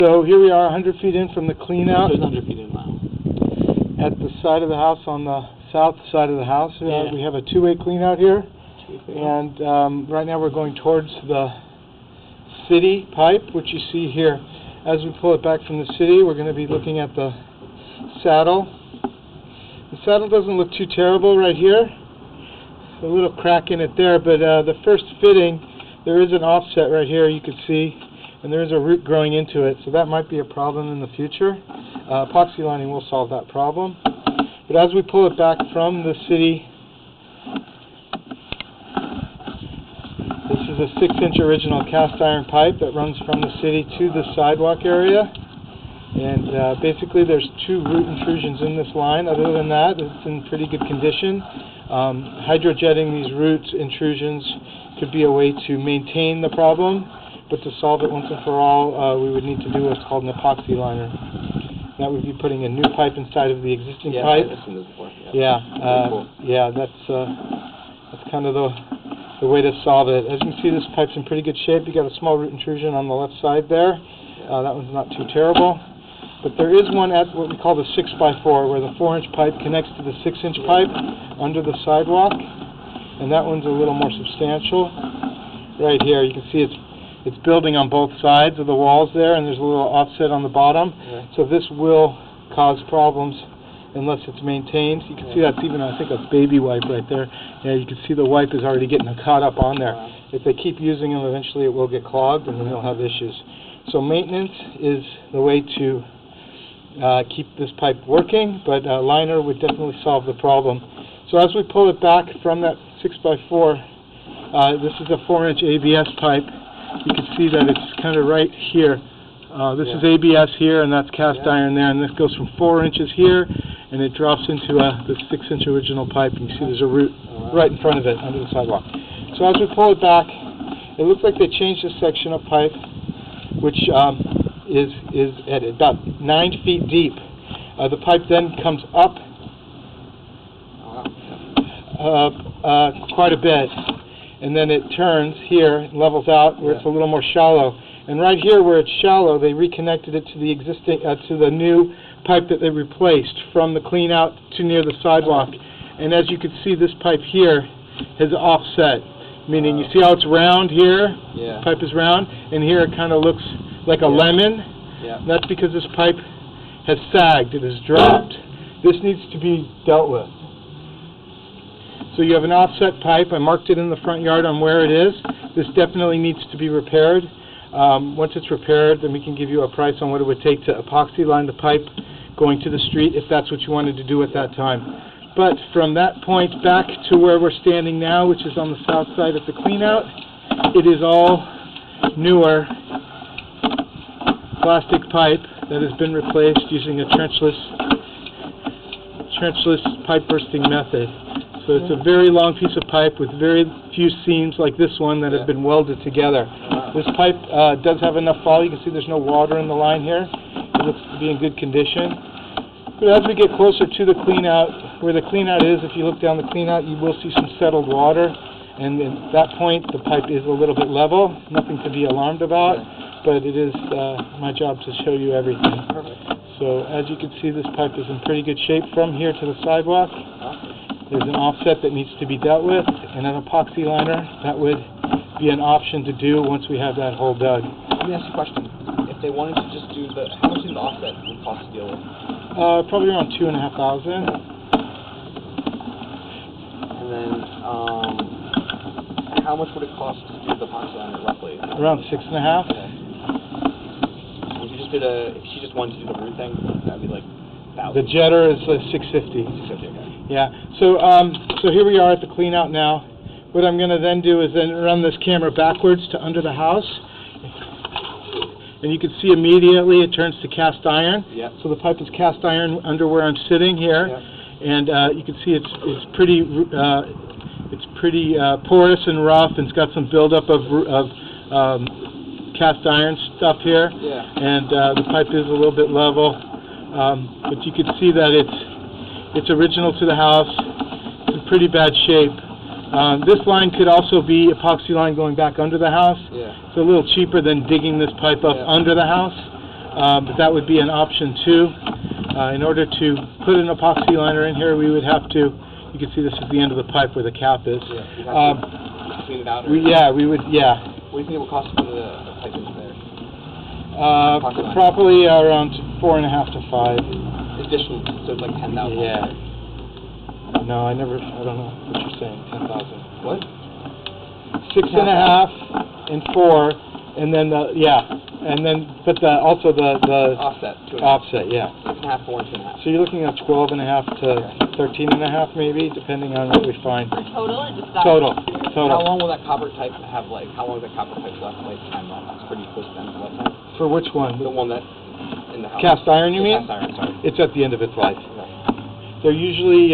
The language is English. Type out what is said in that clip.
So here we are 100 feet in from the clean out. There's 100 feet in now. At the side of the house, on the south side of the house. Yeah. We have a two-way clean out here. And right now we're going towards the city pipe, which you see here. As we pull it back from the city, we're going to be looking at the saddle. The saddle doesn't look too terrible right here. A little crack in it there, but the first fitting, there is an offset right here, you can see, and there is a root growing into it, so that might be a problem in the future. Epoxy lining will solve that problem. But as we pull it back from the city, this is a 6-inch original cast iron pipe that runs from the city to the sidewalk area. And basically there's 2 root intrusions in this line. Other than that, it's in pretty good condition. Hydrojetting these root intrusions could be a way to maintain the problem, but to solve it once and for all, we would need to do what's called an epoxy liner. That would be putting a new pipe inside of the existing pipe. I've seen this before. Cool. Yeah, that's kind of the way to solve it. As you can see, this pipe's in pretty good shape. You got a small root intrusion on the left side there. That one's not too terrible. But there is one at what we call the 6x4, where the 4-inch pipe connects to the 6-inch pipe under the sidewalk, and that one's a little more substantial. Right here, you can see it's building on both sides of the walls there, and there's a little offset on the bottom. Yeah. So this will cause problems unless it's maintained. You can see that's even, I think, a baby wipe right there. Yeah, you can see the wipe is already getting caught up on there. Wow. If they keep using them, eventually it will get clogged, and then they'll have issues. So maintenance is the way to keep this pipe working, but a liner would definitely solve the problem. So as we pull it back from that 6x4, this is a 4-inch ABS pipe. You can see that it's kind of right here. This is ABS here, and that's cast iron there, and this goes from 4 inches here, and it drops into the 6-inch original pipe, and you see there's a root right in front of it under the sidewalk. So as we pull it back, it looks like they changed this section of pipe, which is at about 9 feet deep. The pipe then comes up quite a bit, and then it turns here, levels out where it's a little more shallow. And right here where it's shallow, they reconnected it to the existing, to the new pipe that they replaced from the clean out to near the sidewalk. And as you can see, this pipe here has offset, meaning you see how it's round here? The pipe is round, and here it kind of looks like a lemon. That's because this pipe has sagged, it has dropped. This needs to be dealt with. So you have an offset pipe. I marked it in the front yard on where it is. This definitely needs to be repaired. Once it's repaired, then we can give you a price on what it would take to epoxy line the pipe going to the street, if that's what you wanted to do at that time. But from that point back to where we're standing now, which is on the south side of the cleanout, it is all newer plastic pipe that has been replaced using a trenchless pipe bursting method. So it's a very long piece of pipe with very few seams like this one that have been welded together. This pipe does have enough fall. You can see there's no water in the line here. It looks to be in good condition. But as we get closer to the cleanout, where the cleanout is, if you look down the cleanout, you will see some settled water. And at that point, the pipe is a little bit level. Nothing to be alarmed about, but it is my job to show you everything. So as you can see, this pipe is in pretty good shape from here to the sidewalk. There's an offset that needs to be dealt with, and an epoxy liner, that would be an option to do once we have that hole dug. Let me ask you a question. If they wanted to just do how much is the offset would cost to deal with? Probably around $2,500. And then, how much would it cost to do the epoxy liner roughly? Around $6,500. Okay. If she just wanted to do the root thing, that'd be like $1,000. The jetter is $650. $650, okay. Yeah. So here we are at the clean out now. What I'm going to then do is then run this camera backwards to under the house. And you can see immediately it turns to cast iron. So the pipe is cast iron under where I'm sitting here. And you can see it's pretty porous and rough, and it's got some buildup of cast iron stuff here. And the pipe is a little bit level. But you can see that it's original to the house. It's in pretty bad shape. This line could also be epoxy line going back under the house. It's a little cheaper than digging this pipe up under the house. but that would be an option too. In order to put an epoxy liner in here, we would have to, you can see this is the end of the pipe where the cap is. Yeah, you'd have to clean it out. Or we would, yeah. What do you think it would cost to put the pipe into there? Probably around 4.5 to 5. Additional, so it's like 10,000. Yeah. No, I don't know what you're saying, 10,000. What? 6.5 and 4, and then but also the Offset. offset, yeah. 6.5, 4, and 2.5. So you're looking at 12.5 to 13.5 maybe, depending on what we find. Total or just that? Total. How long will that copper type have, how long is that copper type lifetime? It's pretty close to the end of the lifetime. For which one? The one that in the house. Cast iron, you mean? Cast iron, sorry. It's at the end of its life. Okay. They're usually